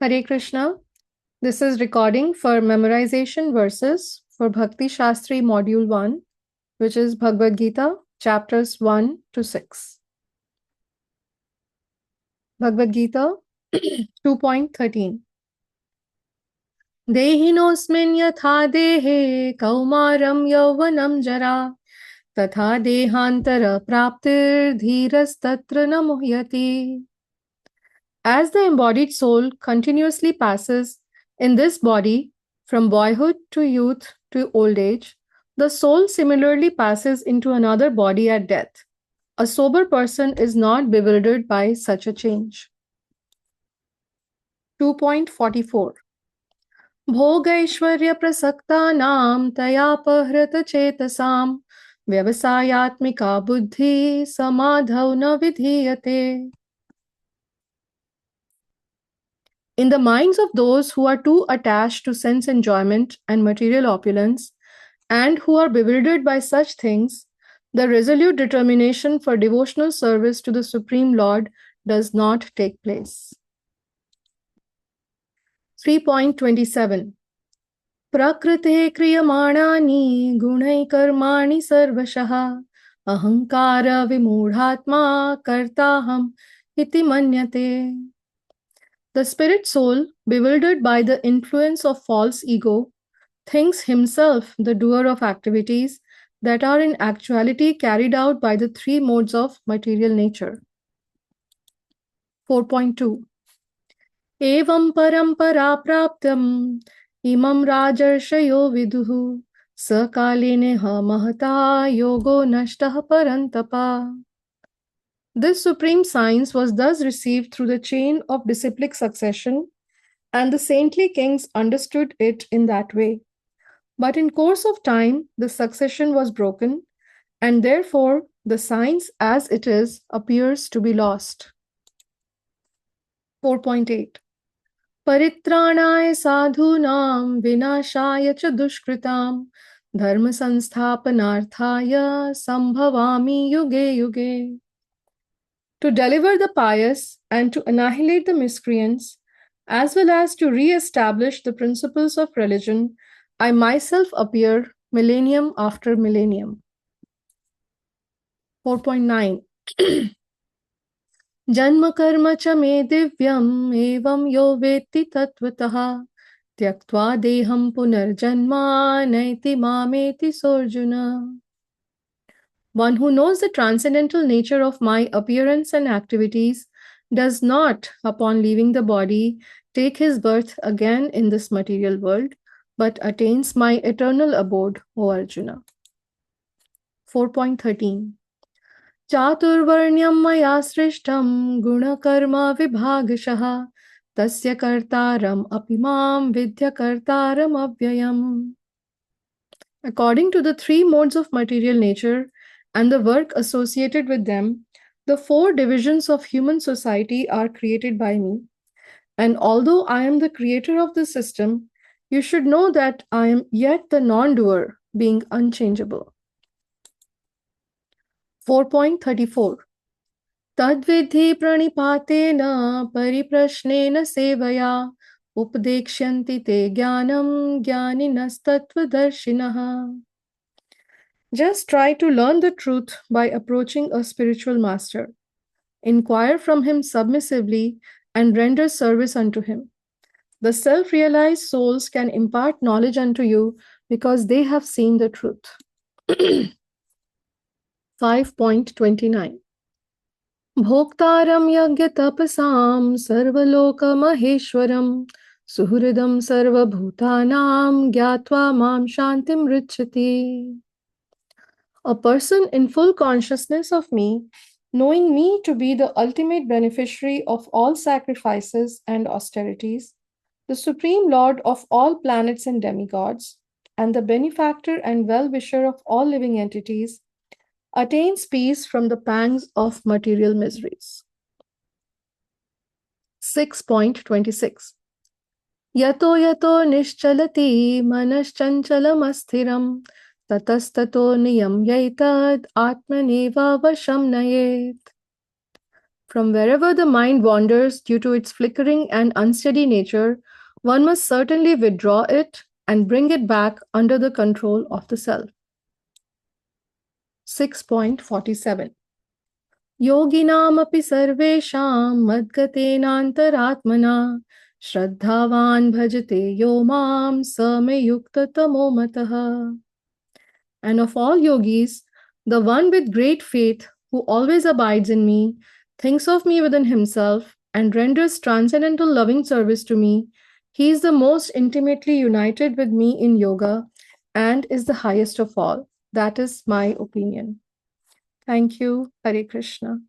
Hare Krishna. This is recording for memorization verses for Bhakti Shastri Module 1, which is Bhagavad Gita, chapters 1 to 6. Bhagavad Gita 2.13. Dehinosmin yatha dehe kaumaram yauvanam jara tatha dehantara praptir dhiras tatra na muhyati. As the embodied soul continuously passes in this body from boyhood to youth to old age, the soul similarly passes into another body at death. A sober person is not bewildered by such a change. 2.44 Bhogaishwarya prasaktanam tayapahrit chetasam vyavasayatmika buddhi samadhau na vidhiyate. In the minds of those who are too attached to sense enjoyment and material opulence, and who are bewildered by such things, the resolute determination for devotional service to the Supreme Lord does not take place. 3.27 Prakrite kriyamanani gunai karmani sarvashah ahankara vimudhatma kartaham iti manyate. The spirit soul, bewildered by the influence of false ego, thinks himself the doer of activities that are in actuality carried out by the three modes of material nature. 4.2 Evam parampara praptam imam rajarshayo viduhu sakalineha mahata yogo nashtah parantapa. This supreme science was thus received through the chain of disciplic succession, and the saintly kings understood it in that way. But in course of time, the succession was broken, and therefore the science as it is appears to be lost. 4.8 Paritranaya sadhunam vinashaya cha dushkritam dharma sansthapanarthaya sambhavami yuge yuge. To deliver the pious and to annihilate the miscreants, as well as to re-establish the principles of religion, I myself appear millennium after millennium. 4.9 Janma karma cha me divyam evam yo veti tattvataha tyaktva deham punarjanma naiti mameti sorjuna. One who knows the transcendental nature of my appearance and activities does not, upon leaving the body, take his birth again in this material world, but attains my eternal abode, O Arjuna. 4.13 Chaturvarnyam maya srishtam gunakarma vibhagashah tasya kartaram apimam vidya kartaram avyayam. According to the three modes of material nature and the work associated with them, the four divisions of human society are created by me. And although I am the creator of the system, you should know that I am yet the non-doer, being unchangeable. 4.34 Tadvidhi pranipatena pariprashnena sevaya updekshanti te jnanam jnaninas tattvadarshinaha. Just try to learn the truth by approaching a spiritual master. Inquire from him submissively and render service unto him. The self-realized souls can impart knowledge unto you because they have seen the truth. 5.29 Bhoktaram yagya tapasam sarvaloka maheshwaram suhridam sarvabhutanam gyatva mam shantim richati. A person in full consciousness of me, knowing me to be the ultimate beneficiary of all sacrifices and austerities, the Supreme Lord of all planets and demigods, and the benefactor and well-wisher of all living entities, attains peace from the pangs of material miseries. 6.26 Yato yato nischalati manaschanchalam asthiram tatastato niyam yaitad atmaneva vasham nayet. From wherever the mind wanders due to its flickering and unsteady nature, one must certainly withdraw it and bring it back under the control of the self. 6.47 योगिनामपि सर्वेषां मद्गतेनान्तरात्मना श्रद्धावान् भजते यो मां स मे युक्ततमो मतः. And of all yogis, the one with great faith, who always abides in me, thinks of me within himself, and renders transcendental loving service to me, he is the most intimately united with me in yoga and is the highest of all. That is my opinion. Thank you. Hare Krishna.